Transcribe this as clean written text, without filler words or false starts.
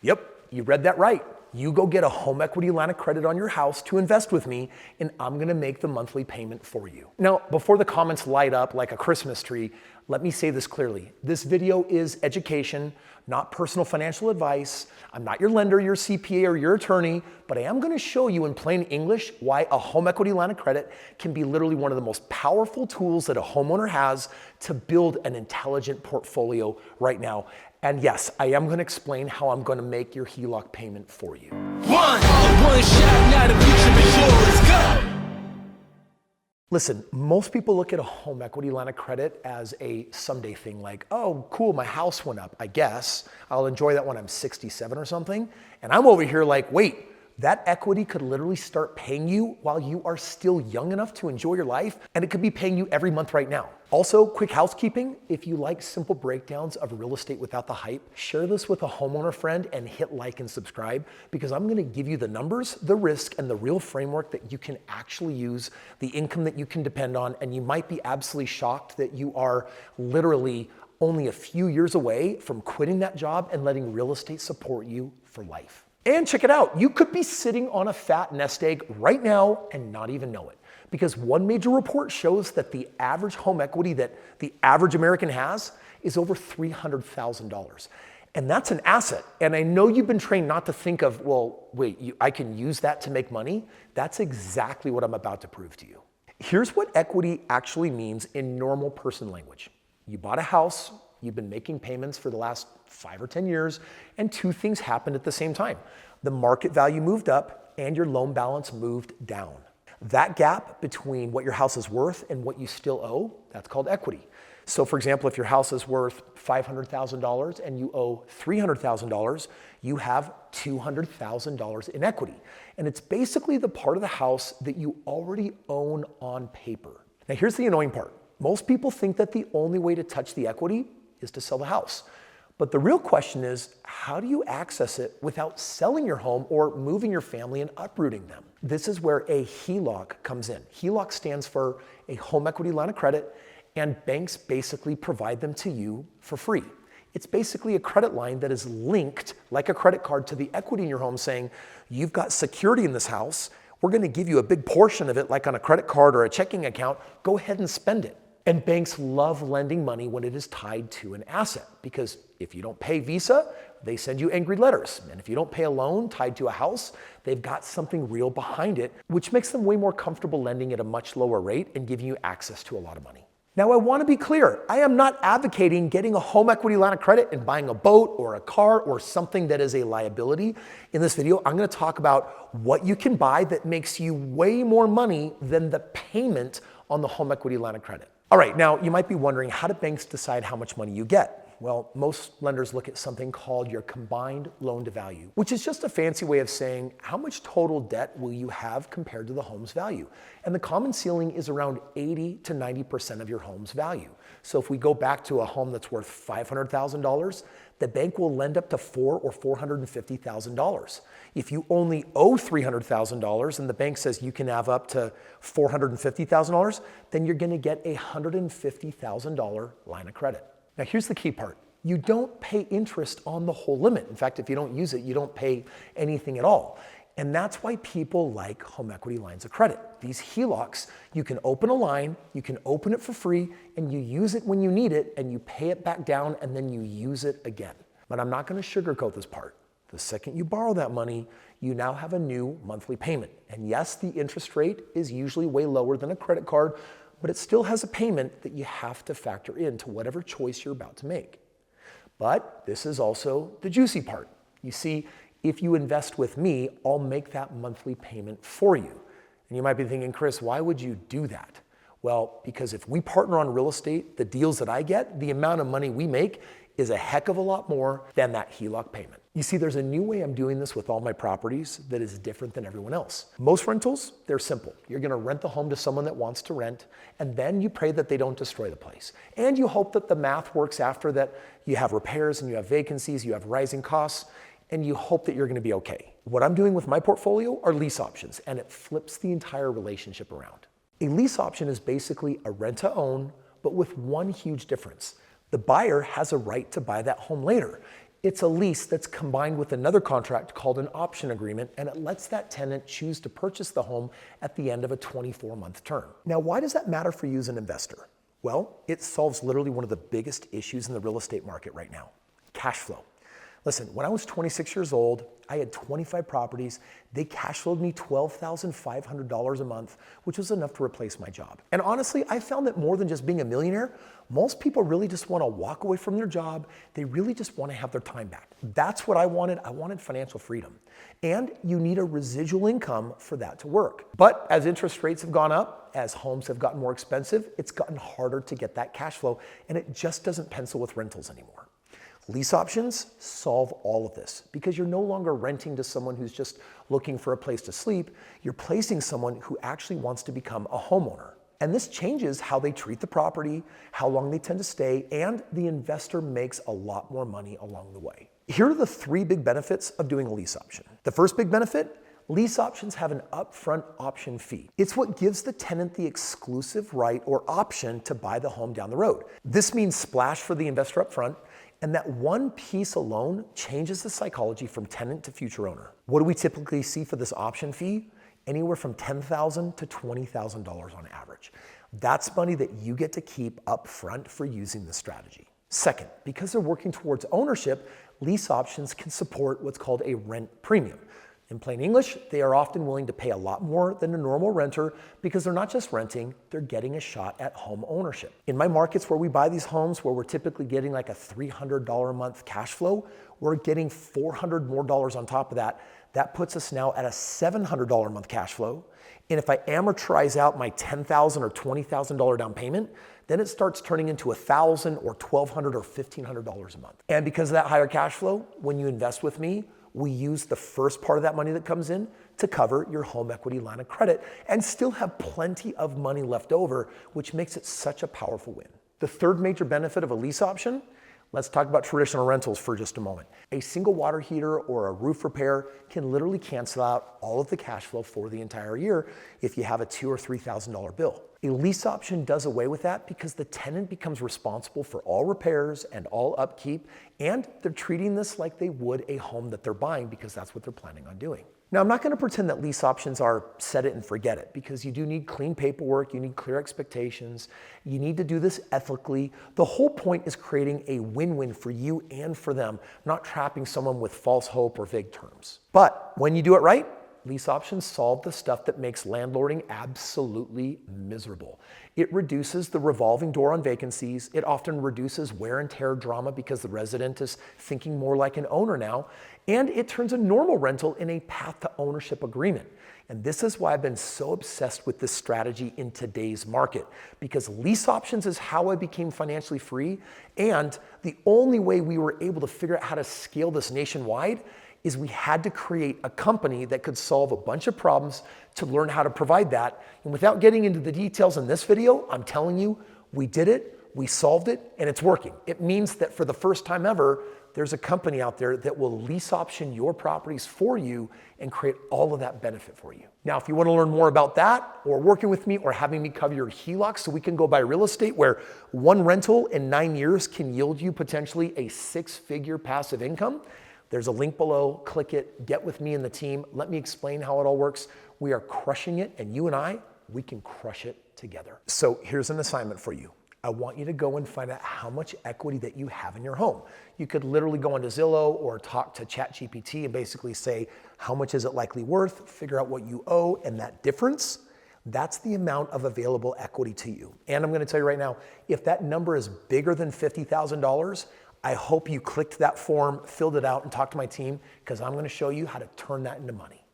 Yep, you read that right. You go get a home equity line of credit on your house to invest with me, and I'm gonna make the monthly payment for you. Now, before the comments light up like a Christmas tree, let me say this clearly. This video is education, not personal financial advice. I'm not your lender, your CPA, or your attorney, but I am gonna show you in plain English why a home equity line of credit can be literally one of the most powerful tools that a homeowner has to build an intelligent portfolio right now. And yes, I am gonna explain how I'm gonna make your HELOC payment for you. One shot, now the future is yours, go! Listen, most people look at a home equity line of credit as a someday thing, like, oh, cool, my house went up, I guess. I'll enjoy that when I'm 67 or something. And I'm over here like, wait, that equity could literally start paying you while you are still young enough to enjoy your life, and it could be paying you every month right now. Also, quick housekeeping, if you like simple breakdowns of real estate without the hype, share this with a homeowner friend and hit like and subscribe, because I'm gonna give you the numbers, the risk, and the real framework that you can actually use, the income that you can depend on, and you might be absolutely shocked that you are literally only a few years away from quitting that job and letting real estate support you for life. And check it out, you could be sitting on a fat nest egg right now and not even know it. Because one major report shows that the average home equity that the average American has is over $300,000. And that's an asset. And I know you've been trained not to think of, well, wait, I can use that to make money. That's exactly what I'm about to prove to you. Here's what equity actually means in normal person language. You bought a house, you've been making payments for the last 5 or 10 years, and two things happened at the same time. The market value moved up and your loan balance moved down. That gap between what your house is worth and what you still owe, that's called equity. So for example, if your house is worth $500,000 and you owe $300,000, you have $200,000 in equity. And it's basically the part of the house that you already own on paper. Now here's the annoying part. Most people think that the only way to touch the equity is to sell the house. But the real question is, how do you access it without selling your home or moving your family and uprooting them? This is where a HELOC comes in. HELOC stands for a home equity line of credit, and banks basically provide them to you for free. It's basically a credit line that is linked like a credit card to the equity in your home, saying, you've got security in this house, we're gonna give you a big portion of it like on a credit card or a checking account, go ahead and spend it. And banks love lending money when it is tied to an asset, because if you don't pay Visa, they send you angry letters. And if you don't pay a loan tied to a house, they've got something real behind it, which makes them way more comfortable lending at a much lower rate and giving you access to a lot of money. Now, I want to be clear. I am not advocating getting a home equity line of credit and buying a boat or a car or something that is a liability. In this video, I'm going to talk about what you can buy that makes you way more money than the payment on the home equity line of credit. All right, now you might be wondering, how do banks decide how much money you get? Well, most lenders look at something called your combined loan to value, which is just a fancy way of saying how much total debt will you have compared to the home's value. And the common ceiling is around 80 to 90% of your home's value. So if we go back to a home that's worth $500,000, the bank will lend up to $400,000 or $450,000. If you only owe $300,000 and the bank says you can have up to $450,000, then you're gonna get a $150,000 line of credit. Now here's the key part. You don't pay interest on the whole limit. In fact, if you don't use it, you don't pay anything at all. And that's why people like home equity lines of credit. These HELOCs, you can open a line, you can open it for free, and you use it when you need it, and you pay it back down, and then you use it again. But I'm not gonna sugarcoat this part. The second you borrow that money, you now have a new monthly payment. And yes, the interest rate is usually way lower than a credit card, but it still has a payment that you have to factor into whatever choice you're about to make. But this is also the juicy part. You see, if you invest with me, I'll make that monthly payment for you. And you might be thinking, Kris, why would you do that? Well, because if we partner on real estate, the deals that I get, the amount of money we make is a heck of a lot more than that HELOC payment. You see, there's a new way I'm doing this with all my properties that is different than everyone else. Most rentals, they're simple. You're gonna rent the home to someone that wants to rent, and then you pray that they don't destroy the place. And you hope that the math works after that. You have repairs and you have vacancies, you have rising costs, and you hope that you're gonna be okay. What I'm doing with my portfolio are lease options, and it flips the entire relationship around. A lease option is basically a rent-to-own, but with one huge difference. The buyer has a right to buy that home later. It's a lease that's combined with another contract called an option agreement, and it lets that tenant choose to purchase the home at the end of a 24-month term. Now, why does that matter for you as an investor? Well, it solves literally one of the biggest issues in the real estate market right now: cash flow. Listen, when I was 26 years old, I had 25 properties. They cash flowed me $12,500 a month, which was enough to replace my job. And honestly, I found that more than just being a millionaire, most people really just want to walk away from their job. They really just want to have their time back. That's what I wanted. I wanted financial freedom. And you need a residual income for that to work. But as interest rates have gone up, as homes have gotten more expensive, it's gotten harder to get that cash flow, and it just doesn't pencil with rentals anymore. Lease options solve all of this because you're no longer renting to someone who's just looking for a place to sleep. You're placing someone who actually wants to become a homeowner. And this changes how they treat the property, how long they tend to stay, and the investor makes a lot more money along the way. Here are the 3 big benefits of doing a lease option. The first big benefit: lease options have an upfront option fee. It's what gives the tenant the exclusive right or option to buy the home down the road. This means splash for the investor up front, and that one piece alone changes the psychology from tenant to future owner. What do we typically see for this option fee? Anywhere from $10,000 to $20,000 on average. That's money that you get to keep up front for using this strategy. Second, because they're working towards ownership, lease options can support what's called a rent premium. In plain English, they are often willing to pay a lot more than a normal renter because they're not just renting, they're getting a shot at home ownership. In my markets where we buy these homes, where we're typically getting like a $300 a month cash flow, we're getting $400 more on top of that. That puts us now at a $700 a month cash flow. And if I amortize out my $10,000 or $20,000 down payment, then it starts turning into $1,000 or $1,200 or $1,500 a month. And because of that higher cash flow, when you invest with me, we use the first part of that money that comes in to cover your home equity line of credit and still have plenty of money left over, which makes it such a powerful win. The third major benefit of a lease option: let's talk about traditional rentals for just a moment. A single water heater or a roof repair can literally cancel out all of the cash flow for the entire year if you have a $2,000 or $3,000 bill. A lease option does away with that because the tenant becomes responsible for all repairs and all upkeep, and they're treating this like they would a home that they're buying because that's what they're planning on doing. Now, I'm not going to pretend that lease options are set it and forget it, because you do need clean paperwork, you need clear expectations, you need to do this ethically. The whole point is creating a win-win for you and for them, not trapping someone with false hope or vague terms. But when you do it right, lease options solve the stuff that makes landlording absolutely miserable. It reduces the revolving door on vacancies. It often reduces wear and tear drama because the resident is thinking more like an owner now. And it turns a normal rental in a path to ownership agreement. And this is why I've been so obsessed with this strategy in today's market, because lease options is how I became financially free. And the only way we were able to figure out how to scale this nationwide is we had to create a company that could solve a bunch of problems to learn how to provide that. And without getting into the details in this video, I'm telling you, we did it, we solved it, and it's working. It means that for the first time ever, there's a company out there that will lease option your properties for you and create all of that benefit for you. Now, if you want to learn more about that, or working with me, or having me cover your HELOC so we can go buy real estate where one rental in 9 years can yield you potentially a 6-figure passive income, there's a link below. Click it, get with me and the team. Let me explain how it all works. We are crushing it, and you and I, we can crush it together. So here's an assignment for you. I want you to go and find out how much equity that you have in your home. You could literally go onto Zillow or talk to ChatGPT and basically say, how much is it likely worth? Figure out what you owe, and that difference, that's the amount of available equity to you. And I'm going to tell you right now, if that number is bigger than $50,000, I hope you clicked that form, filled it out, and talked to my team, because I'm going to show you how to turn that into money.